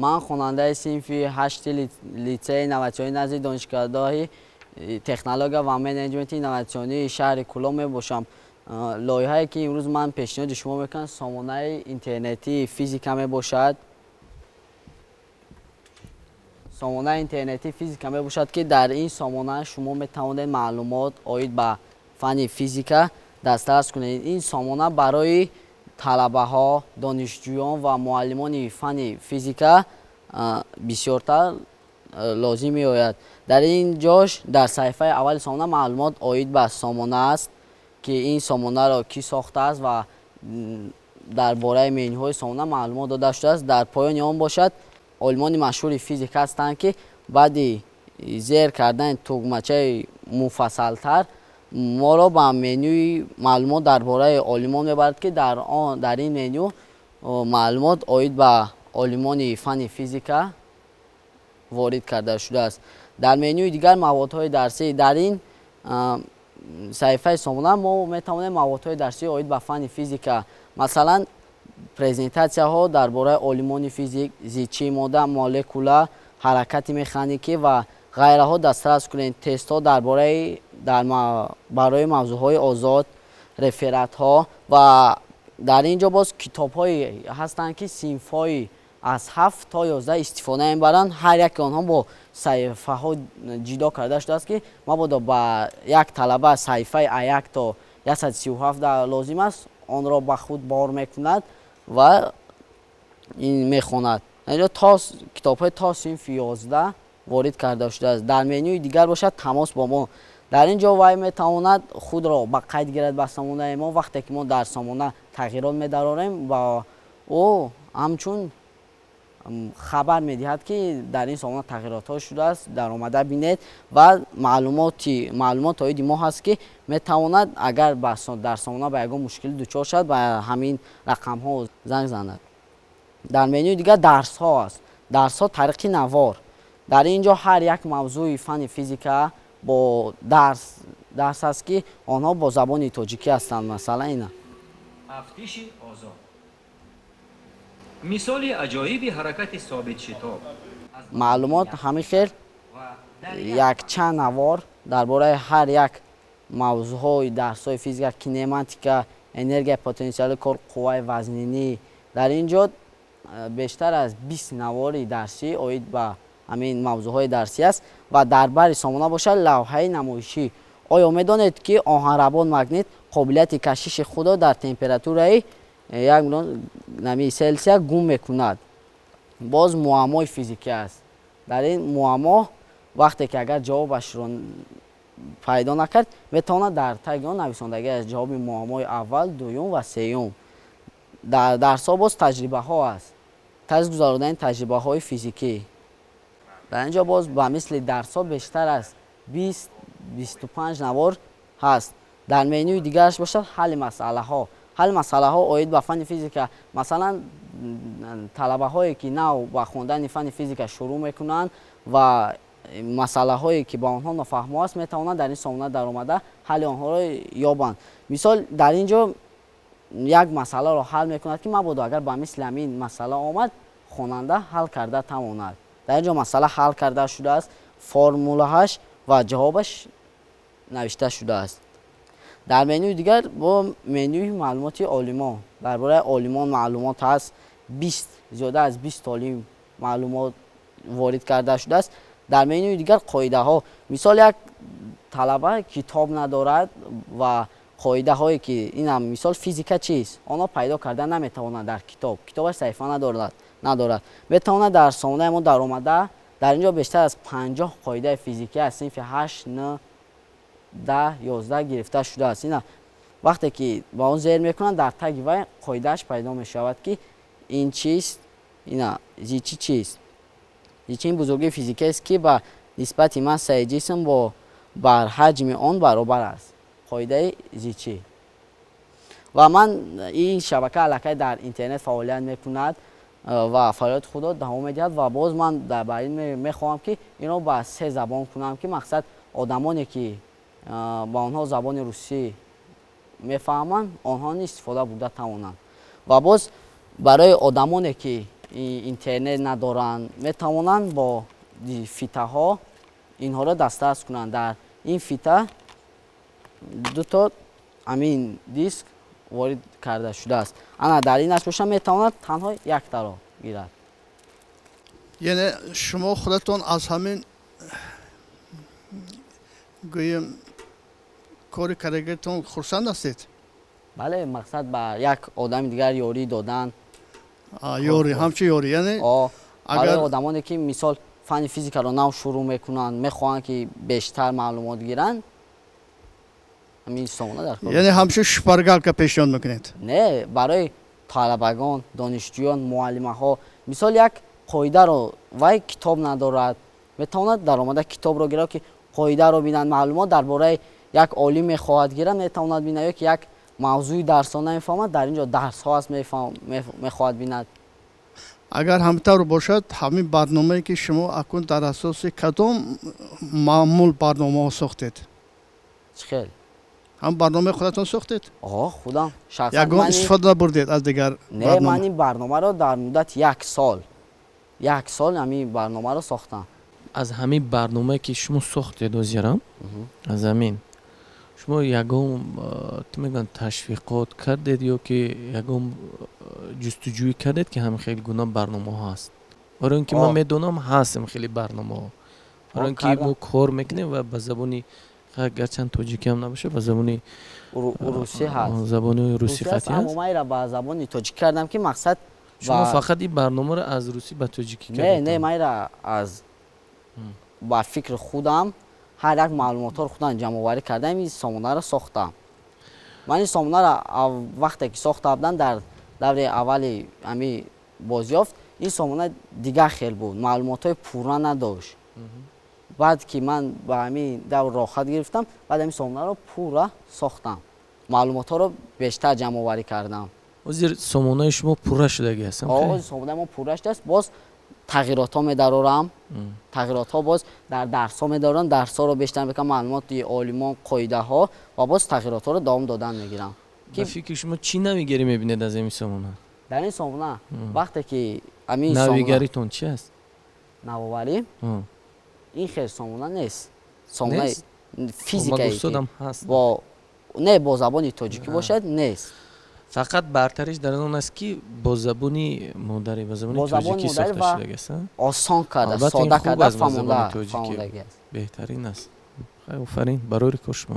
من خواننده صنف 8 لیسه اینواسیونی نزد دانشگاه تکنولوژی و منیجمنت اینواسیونی شهر کلون میباشم. لایحه‌ای که امروز من پیشنهاد شما میکنم سامانه اینترنتی فیزیکا میباشد. سامانه اینترنتی فیزیکا میباشد که در این سامانه شما میتوانید معلومات عاید به فن فیزیکا دسترس کنید. این سامانه برای طلبه ها، دانشجویان و معلمان فن فیزیکا بسیارتر لازم می آید. در این جاش در صفحه اول سامانه معلومات عاید به سامانه است که این سامانه را کی ساخته است و درباره منیوهای سامانه معلومات داده شده است. در پایان آن باشد عالمان مشهور فیزیک هستند که بعد زیر کردن تگمچه مفصلتر ما را به منیوی معلومات درباره عالمان میبرد که در این منیو معلومات عاید به عالمان فن فیزیکا وارد کرده شده است. در منیوی دیگر موادهای درسی در این صفحه سامانه ما میتوانیم موادهای درسی عاید به فن فیزیکا مثلا پرزنتاسیا ها درباره عالمان فیزیک، زیچی ماده، مولکولا، حرکت مکانیکی و غیره ها دسترس کنید. تست ها برای موضوع های آزاد، رفرات ها و در اینجا باز کتاب هایی هستند که صنف های از 7 تا 11 استفاده میبرند. هر یک آنها با صفحه ها جدا کرده شده است که مبادا با یک طلبه صفحه 1 تا 137 لازم است آن را به خود بار میکند و این میخواند. اینجا تا کتاب های تا صنف 11 وارد کرده شده است. در منیوی دیگر باشد تماس با ما. در اینجا وی میتواند خود را به قید گیرد به سامانه ما. وقتی که ما در سامانه تغییرات می‌داریم و او همچون خبر میدهد که در این سامانه تغییرات ها شده است در آمده بینید و معلومات عاید ما هست که میتواند اگر در سامانه به یگان مشکل دچار شد به همین رقم ها زنگ زند. در منیوی دیگر درس ها است. درس ها طریق نوار. در اینجا هر یک موضوع فن فیزیکا با درس است که آنها با زبان تاجیکی هستند. مثلا اینا افتیش آزاد مثال عجایب حرکت ثابت شتاب معلومات همین خیر یک چند نوار درباره هر یک موضوع های درس های فیزیکا، کینماتیکا، انرژی پتانسیل کار، قوه وزنینی. در اینجا بیشتر از 20 نوار درسی عاید به همین موضوع های درسی است و در بر سامانه باشد لوحه نمایشی. آیا میدانید که آهنربان مگنیت قابلیت کشش خود را در تمپراتور 1 میلیون سلسیوس گم میکند؟ باز معمای فیزیکی است. در این معما وقتی که اگر جوابش را پیدا نکرد میتواند در تگ آن نویسندگی از جواب معمای اول، دوم و سوم. در درس ها باز تجربه ها است. تجربه گذاردن تجربه های فیزیکی. در اینجا باز به مثل درس ها بیشتر از 20-25 نوار هست. در منیوی دیگرش باشد حل مسئله ها. حل مسئله ها عاید به فن فیزیکا. مثلا طلبه هایی که نو با خواندن فن فیزیکا شروع میکنند و مسئله هایی که با آنها نفهم است میتوانند در این سامانه در آمده حل آنها را یابند. مثال در اینجا یک مسئله را حل میکند که مبادا اگر با مثل همین مسئله آمد خواننده حل کرده تواند. در اینجا مسئله حل کرده شده است، فرمولهاش و جوابش نوشته شده است. در منیوی دیگر با منیوی معلومات عالمان درباره عالمان معلومات هست. زیاده از 20 عالم معلومات وارد کرده شده است. در منیوی دیگر قاعده ها. مثال یک طلبه کتاب ندارد و قاعده هایی که این هم مثال فیزیکا چیست آنها پیدا کرده نمیتواند در کتابش صفحه ندارد بتواند در سامانه ما در آمده. در اینجا بیشتر از 50 قاعده فیزیکی از صنف 8 9 10 11 گرفته شده است. اینا وقتی که با اون زیر میکنن در تگ و قاعدهش پیدا می شود که این چیست، اینا زیچی چیست. زیچی این بزرگی فیزیکی است که با نسبت ماسه جسم با بر حجم آن برابر است. قاعده زیچی. و من این شبکه علاقه در اینترنت فعالیت میکند و فعالیت خود را دوام میدهد و باز من در این میخواهم که اینو با 3 زبان کنم که مقصد آدمانی که با آنها زبان روسی میفهمند آنها استفاده بوده توانند و باز برای آدمانی که اینترنت ندارن میتوانند با فیته ها اینها را دسترس کنند. در این فیته دو تا همین دیسک وارد کرده شده است. انا در اینش باشم میتواند تنها یک تا را گیرد. یعنی شما خودتون از همین گویم کار کارگرتون خرسند هستید؟ بله، مقصد به یک آدم دیگر یاری دادن. یاری همچی یاری یعنی برای آدمانی که مثال فن فیزیک را نو شروع میکنند میخواهند که بیشتر معلومات گیرند همین سامانه در کار. یعنی همچی شپرگل که پیشنهاد میکنید؟ نه، برای طالبگان، دانشجویان، معلم ها مثال یک قاعده رو وای کتاب ندارد میتواند در آمده کتاب رو گیرد که قاعده رو بینند. معلومات درباره یک عالم میخواهد گیرد میتواند بیند که یک موضوع درس ها نمیفهمد در اینجا درس ها است میخواهد بیند. اگر همطور باشد همین برنامه‌ای که شما اکنون در اساس کدام معمول برنامه ها ساختید؟ چخیل هم برنامه خودتون ساختید؟ خودم شخصا یگان استفاده نبردید از دیگر نه، برنامه؟ من این برنامه رو در مدت یک سال همین برنامه رو ساختم. از همین برنامه که شما ساختید وزیرم از همین شما یگان میگن تشویقات کردید یا که یگان جستجوی کردید که هم خیلی گونه برنامه ها هست؟ برای اینکه من میدونم هستم خیلی برنامه ها، برای اینکه ما کار میکنیم و به زبانی گرچند تاجیکی هم نباشه به زبانی روسی هست، زبانی روسی خطی هست. اما را به زبانی تاجیک کردم که مقصد شما فقط این برنامه رو از روسی به تاجیکی کردید؟ نه، من را از با فکر خودم هر یک معلومات رو خودم جمع آوری کردم این سامانه را ساختم. من این سامانه را وقتی که ساخته بودم در دور اول امی بازیافت این سامانه دیگه خیلی بود، معلومات های پورا نداشت. بعد که من با همین دور راحت گرفتم بعد همین سامانه رو پورا ساختم، معلومات ها رو بیشتر جمع آوری کردم. وزیر سامانه شما پورا شده هستم؟ سامانه ما پورا شده است. باز تغییرات ها می‌دارم، تغییرات ها باز در درس ها می‌دارم، درس ها رو بیشتر بکنم معلومات عالمان قاعده ها و باز تغییرات ها رو دام دادن میگیرم. که فکر شما چی نویگری میبینید از این سامانه؟ در این سامانه وقتی که همین سامانه نویگریتون چی است؟ نوآوری این خیلی سامانه نیست، سامانه فیزیکایی با نه با زبانی تاجیکی باشد نیست. فقط برترش در اون است که با زبانی مادری و زبانی تاجیکی ساخته شده است. آسان کرده، ساده کرده، فهمانده بهترین است. خیلی آفرین برای کار شما.